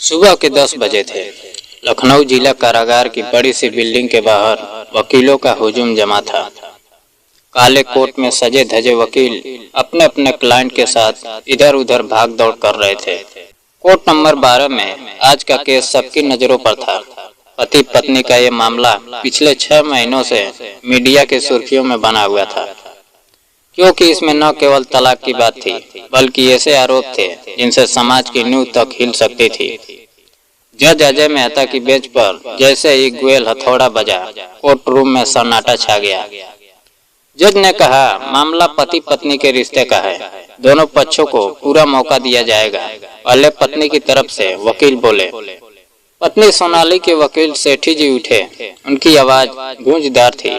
सुबह के 10 बजे थे। लखनऊ जिला कारागार की बड़ी सी बिल्डिंग के बाहर वकीलों का हुजूम जमा था। काले कोट में सजे धजे वकील अपने अपने क्लाइंट के साथ इधर उधर भाग दौड़ कर रहे थे। कोर्ट नंबर 12 में आज का केस सबकी नजरों पर था। पति पत्नी का ये मामला पिछले 6 महीनों से मीडिया की सुर्खियों में बना हुआ था, क्योंकि इसमें न केवल तलाक की बात थी बल्कि ऐसे आरोप थे जिनसे समाज की नींव तक हिल सकती थी। जज अजय मेहता की बेंच पर जैसे ही गुएल हथौड़ा बजा, कोर्ट रूम में सन्नाटा छा गया। जज ने कहा, मामला पति पत्नी के रिश्ते का है, दोनों पक्षों को पूरा मौका दिया जाएगा। पहले पत्नी की तरफ से वकील बोले। पत्नी सोनाली के वकील सेठी जी उठे। उनकी आवाज गूंजदार थी।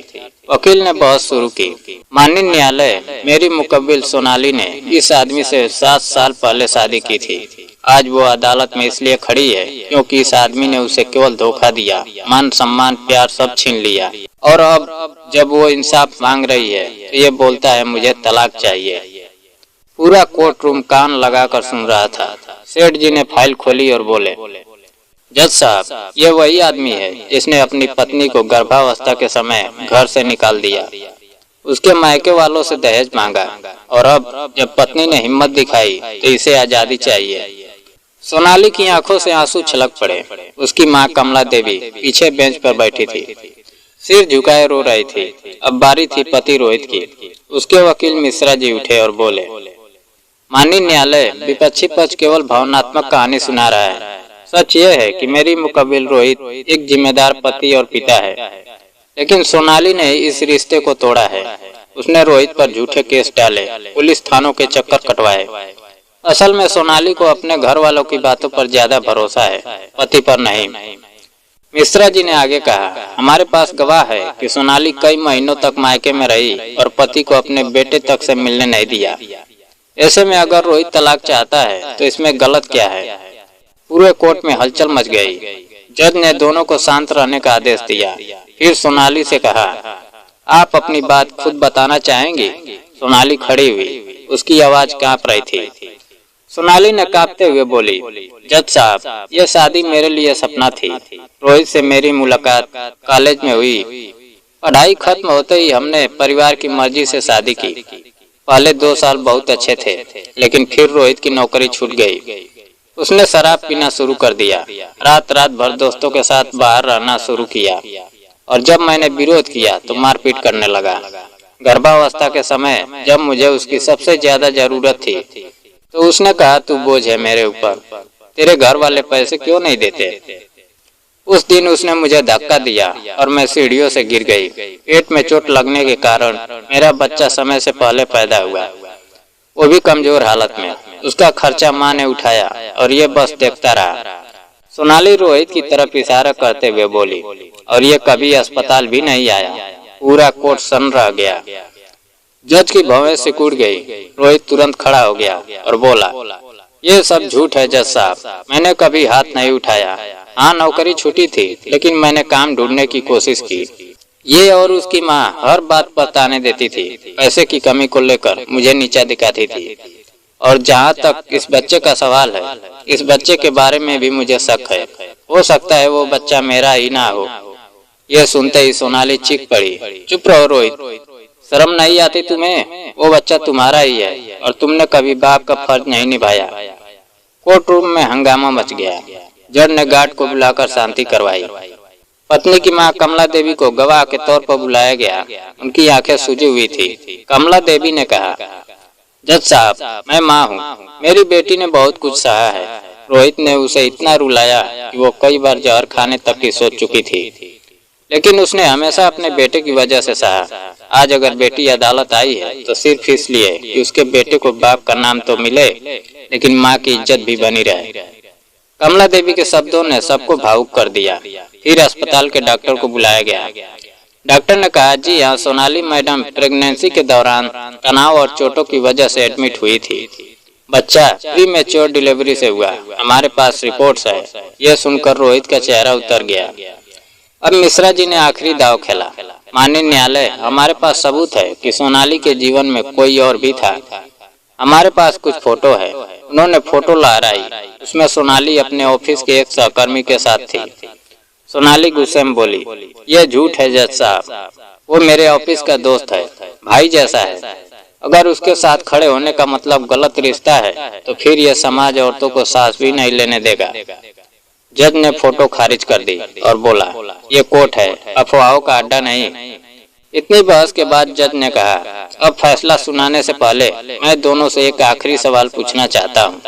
वकील ने बहस शुरू की। माननीय न्यायालय, मेरी मुकब्बिल सोनाली ने इस आदमी से 7 साल पहले शादी की थी। आज वो अदालत में इसलिए खड़ी है क्योंकि इस आदमी ने उसे केवल धोखा दिया, मान सम्मान प्यार सब छीन लिया, और अब जब वो इंसाफ मांग रही है तो ये बोलता है मुझे तलाक चाहिए। पूरा कोर्ट रूम कान लगाकर सुन रहा था। सेठ जी ने फाइल खोली और बोले, जज साहब, ये वही आदमी है जिसने अपनी पत्नी को गर्भावस्था के समय घर से निकाल दिया, उसके मायके वालों से दहेज मांगा, और अब जब पत्नी ने हिम्मत दिखाई तो इसे आजादी चाहिए। सोनाली की आंखों से आंसू छलक पड़े। उसकी माँ कमला देवी पीछे बेंच पर बैठी थी, सिर झुकाए रो रही थी। अब बारी थी पति रोहित की। उसके वकील मिश्रा जी उठे और बोले, माननीय न्यायालय, विपक्षी पक्ष केवल भावनात्मक कहानी सुना रहा है। सच ये है कि मेरी मुकब्बिल रोहित एक जिम्मेदार पति और पिता है, लेकिन सोनाली ने इस रिश्ते को तोड़ा है। उसने रोहित पर झूठे केस डाले, पुलिस थानों के चक्कर कटवाए। असल में सोनाली को अपने घर वालों की बातों पर ज्यादा भरोसा है, पति पर नहीं। मिश्रा जी ने आगे कहा, हमारे पास गवाह है कि सोनाली कई महीनों तक मायके में रही और पति को अपने बेटे तक से मिलने नहीं दिया। ऐसे में अगर रोहित तलाक चाहता है तो इसमें गलत क्या है? पूरे कोर्ट में हलचल मच गई। जज ने दोनों को शांत रहने का आदेश दिया। फिर सोनाली से कहा, आप अपनी बात खुद बताना चाहेंगी? सोनाली खड़ी हुई, उसकी आवाज कांप रही थी। सोनाली ने कांपते हुए बोली, जज साहब, यह शादी मेरे लिए सपना थी। रोहित से मेरी मुलाकात कॉलेज में हुई। पढ़ाई खत्म होते ही हमने परिवार की मर्जी से शादी की। पहले 2 साल बहुत अच्छे थे, लेकिन फिर रोहित की नौकरी छूट गई। उसने शराब पीना शुरू कर दिया, रात रात भर दोस्तों के साथ बाहर रहना शुरू किया, और जब मैंने विरोध किया तो मारपीट करने लगा। गर्भावस्था के समय जब मुझे उसकी सबसे ज्यादा जरूरत थी तो उसने कहा, तू बोझ है मेरे ऊपर, तेरे घर वाले पैसे क्यों नहीं देते? उस दिन उसने मुझे धक्का दिया और मैं सीढ़ियों से गिर गई। पेट में चोट लगने के कारण मेरा बच्चा समय से पहले पैदा हुआ, वो भी कमजोर हालत में। उसका खर्चा माँ ने उठाया और ये बस देखता रहा। सोनाली रोहित की तरफ इशारा करते हुए बोली, और ये कभी अस्पताल भी नहीं आया। पूरा कोर्ट सन्न रह गया। जज की भवें सिकुड़ गई। रोहित तुरंत खड़ा हो गया और बोला, ये सब झूठ है जज साहब, मैंने कभी हाथ नहीं उठाया। हाँ, नौकरी छूटी थी, लेकिन मैंने काम ढूंढने की कोशिश की। ये और उसकी माँ हर बात पर ताने देती थी। पैसे की कमी को लेकर मुझे नीचा दिखाती थी। और जहाँ तक इस बच्चे का सवाल है, इस बच्चे के बारे में भी मुझे शक है। हो सकता है वो बच्चा मेरा ही ना हो। यह सुनते ही सोनाली चीख पड़ी, चुप रहो रोहित, शर्म नहीं आती तुम्हें? वो बच्चा तुम्हारा ही है और तुमने कभी बाप का फर्ज नहीं निभाया। कोर्ट रूम में हंगामा मच गया। जज ने गार्ड को बुलाकर शांति करवाई। पत्नी की माँ कमला देवी को गवाह के तौर पर बुलाया गया। उनकी आंखें सूजी हुई थी। कमला देवी ने कहा, जज साहब, मैं माँ हूँ, मेरी बेटी ने बहुत कुछ सहा है। रोहित ने उसे इतना रुलाया कि वो कई बार जहर खाने तक की सोच चुकी थी, लेकिन उसने हमेशा अपने बेटे की वजह से सहा। आज अगर बेटी अदालत आई है तो सिर्फ इसलिए कि उसके बेटे को बाप का नाम तो मिले, लेकिन माँ की इज्जत भी बनी रहे। कमला देवी के शब्दों ने सबको भावुक कर दिया। फिर अस्पताल के डॉक्टर को बुलाया गया। डॉक्टर ने कहा, जी हाँ, सोनाली मैडम प्रेगनेंसी के दौरान तनाव और चोटों की वजह से एडमिट हुई थी। बच्चा प्रीमेच्योर डिलीवरी से हुआ, हमारे पास रिपोर्ट्स है। यह सुनकर रोहित का चेहरा उतर गया। अब मिश्रा जी ने आखिरी दाव खेला। माननीय न्यायालय, हमारे पास सबूत है कि सोनाली के जीवन में कोई और भी था। हमारे पास कुछ फोटो है, उन्होंने फोटो लहराई। उसमें सोनाली अपने ऑफिस के एक सहकर्मी के साथ थी। सोनाली गुस्से में बोली, यह झूठ है जज साहब, वो मेरे ऑफिस का दोस्त है, भाई जैसा है। अगर उसके साथ खड़े होने का मतलब गलत रिश्ता है तो फिर यह समाज औरतों को सांस भी नहीं लेने देगा। जज ने फोटो खारिज कर दी और बोला, ये कोर्ट है, अफवाहों का अड्डा नहीं। इतनी बहस के बाद जज ने कहा, अब फैसला सुनाने से पहले मैं दोनों से एक आखिरी सवाल पूछना चाहता हूँ।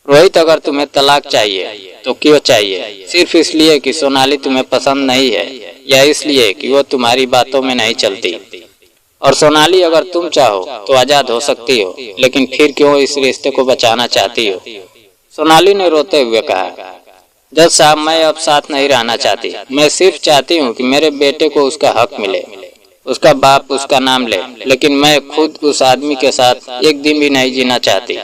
रोहित, अगर तुम्हें तलाक चाहिए तो क्यों चाहिए? सिर्फ इसलिए कि सोनाली तुम्हें पसंद नहीं है, या इसलिए कि वो तुम्हारी बातों में नहीं चलती? और सोनाली, अगर तुम चाहो तो आजाद हो सकती हो, लेकिन फिर क्यों इस रिश्ते को बचाना चाहती हो? सोनाली ने रोते हुए कहा, जज साहब, मैं अब साथ नहीं रहना चाहती। मैं सिर्फ चाहती हूँ कि मेरे बेटे को उसका हक मिले, उसका बाप उसका नाम ले, लेकिन मैं खुद उस आदमी के साथ एक दिन भी नहीं जीना चाहती।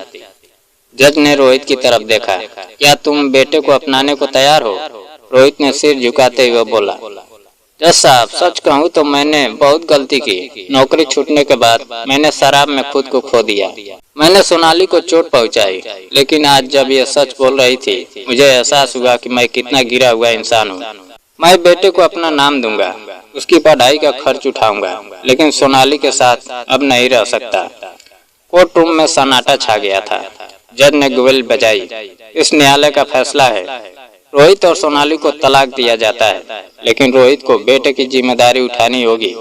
जज ने रोहित की तरफ देखा, क्या तुम बेटे को अपनाने को तैयार हो? रोहित ने सिर झुकाते हुए बोला, जज साहब, सच कहूँ तो मैंने बहुत गलती की। नौकरी छूटने के बाद मैंने शराब में खुद को खो दिया। मैंने सोनाली को चोट पहुंचाई, लेकिन आज जब ये सच बोल रही थी मुझे एहसास हुआ कि मैं कितना गिरा हुआ इंसान हूँ। मैं बेटे को अपना नाम दूंगा, उसकी पढ़ाई का खर्च उठाऊंगा, लेकिन सोनाली के साथ अब नहीं रह सकता। कोर्ट रूम में सन्नाटा छा गया था। जज ने गुबेल बजाई, इस न्यायालय का फैसला है, रोहित और सोनाली को तलाक दिया जाता है, लेकिन रोहित को बेटे की जिम्मेदारी उठानी होगी।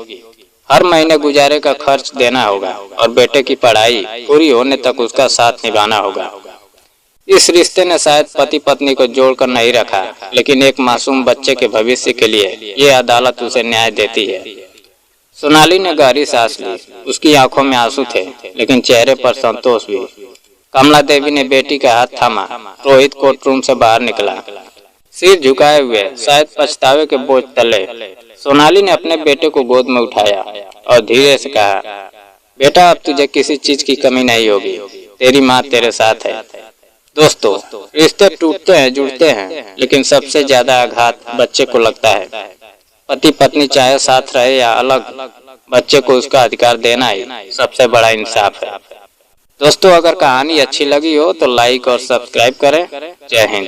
हर महीने गुजारे का खर्च देना होगा और बेटे की पढ़ाई पूरी होने तक उसका साथ निभाना होगा। इस रिश्ते ने शायद पति पत्नी को जोड़कर नहीं रखा, लेकिन एक मासूम बच्चे के भविष्य के लिए ये अदालत उसे न्याय देती है। सोनाली ने गहरी सांस ली। उसकी आंखों में आंसू थे, लेकिन चेहरे पर संतोष भी। कमला देवी ने बेटी का हाथ थामा। रोहित कोर्ट रूम से बाहर निकला, सिर झुकाए हुए, शायद पछतावे के बोझ तले। सोनाली ने अपने बेटे को गोद में उठाया और धीरे से कहा, बेटा, अब तुझे किसी चीज की कमी नहीं होगी, तेरी माँ तेरे साथ है। दोस्तों, रिश्ते टूटते हैं, जुड़ते हैं, लेकिन सबसे ज्यादा आघात बच्चे को लगता है। पति पत्नी चाहे साथ रहे या अलग, बच्चे को उसका अधिकार देना ही सबसे बड़ा इंसाफ है। दोस्तों, अगर कहानी अच्छी लगी हो तो लाइक और सब्सक्राइब करें। जय हिंद।